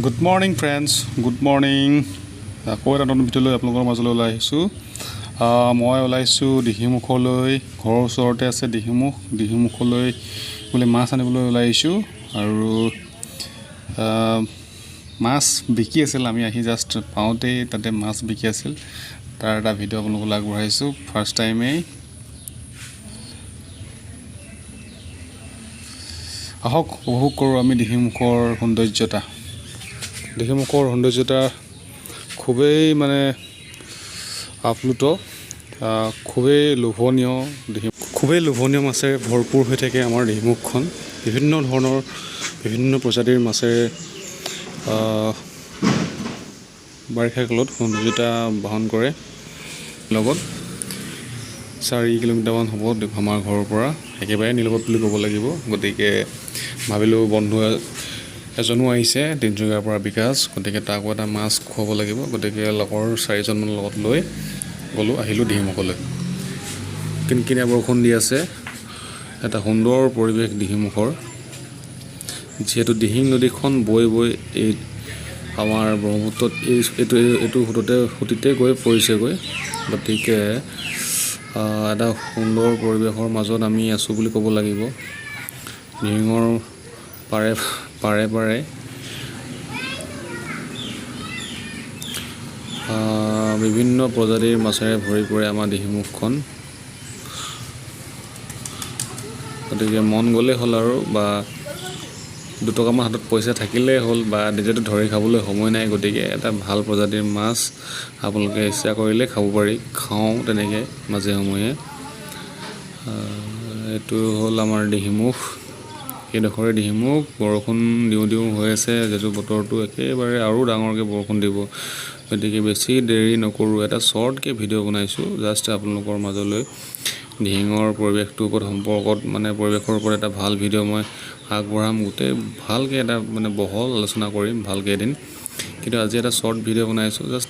Good morning, friends. Good morning. আকৌ এটা নতুন ভিডিঅ' লৈ আপোনালোকৰ মাজলৈ ওলাই আহিছোঁ। মই ওলাইছোঁ দিহিমুখলৈ। ঘৰৰ ওচৰতে আছে দিহিমুখলৈ বোলে মাছ আনিবলৈ ওলাই আহিছোঁ। আৰু মাছ বিকি আছিল, আমি আহি জাষ্ট পাওঁতেই তাতে মাছ বিকি আছিল। তাৰ এটা ভিডিঅ' আপোনালোকলৈ আগবঢ়াইছোঁ ফাৰ্ষ্ট টাইমেই। আহক উপভোগ কৰোঁ আমি দিহিমুখৰ সৌন্দৰ্যতা। দিহিমুখৰ সৌন্দৰ্যতা খুবেই আপ্লুত, খুবেই লোভনীয় মাছেৰে ভৰপূৰ হৈ থাকে আমাৰ দিহিমুখখন। বিভিন্ন প্ৰজাতিৰ মাছেৰে বাৰিষা কালত সৌন্দৰ্যতা বহন কৰে। লগত 4 কিলোমিটাৰমান হ'ব আমাৰ ঘৰৰ পৰা, একেবাৰে নিলগত বুলি ক'ব লাগিব। গতিকে ভাবিলোঁ বন্ধু এজনো আহিছে তিনিচুকীয়াৰ পৰা বিকাশ, গতিকে তাকো এটা মাছ খুৱাব লাগিব। গতিকে লগৰ 4জনমান লগত লৈ আহিলোঁ দিহিমুখলৈ। কিনকিনীয়া বৰষুণ দি আছে, এটা সুন্দৰ পৰিৱেশ দিহিমুখৰ। যিহেতু দিহিং নদীখন বৈ এই আমাৰ ব্ৰহ্মপুত্ৰত এইটো সুঁতিতে গৈ পৰিছেগৈ। গতিকে এটা সুন্দৰ পৰিৱেশৰ মাজত আমি আছোঁ বুলি ক'ব লাগিব। দিহিঙৰ পাৰে বিভিন্ন প্ৰজাতিৰ মাছেৰে ভৰি পৰে আমাৰ দিহিমুখখন। গতিকে মন গ'লেই হ'ল আৰু, বা দুটকামান হাতত পইচা থাকিলেই হ'ল, বা নিজেতো ধৰি খাবলৈ সময় নাই। গতিকে এটা ভাল প্ৰজাতিৰ মাছ আপোনালোকে ইচ্ছা কৰিলে খাব পাৰি, খাওঁ তেনেকৈ মাজে সময়ে। এইটো হ'ল আমাৰ দিহিমুখ, এইডোখৰে দিহিমুখ। বৰষুণ দিওঁ হৈ আছে, যিহেতু বতৰটো একেবাৰে আৰু ডাঙৰকৈ বৰষুণ দিব। গতিকে বেছি দেৰি নকৰোঁ, এটা শ্বৰ্টকৈ ভিডিঅ' বনাইছোঁ জাষ্ট আপোনালোকৰ মাজলৈ। দিহিঙৰ পৰিৱেশটোৰ ওপৰত পৰিৱেশৰ ওপৰত এটা ভাল ভিডিঅ' মই আগবঢ়াম। গোটেই ভালকৈ এটা বহল আলোচনা কৰিম ভালকৈ এদিন। কিন্তু আজি এটা শ্বৰ্ট ভিডিঅ' বনাইছোঁ জাষ্ট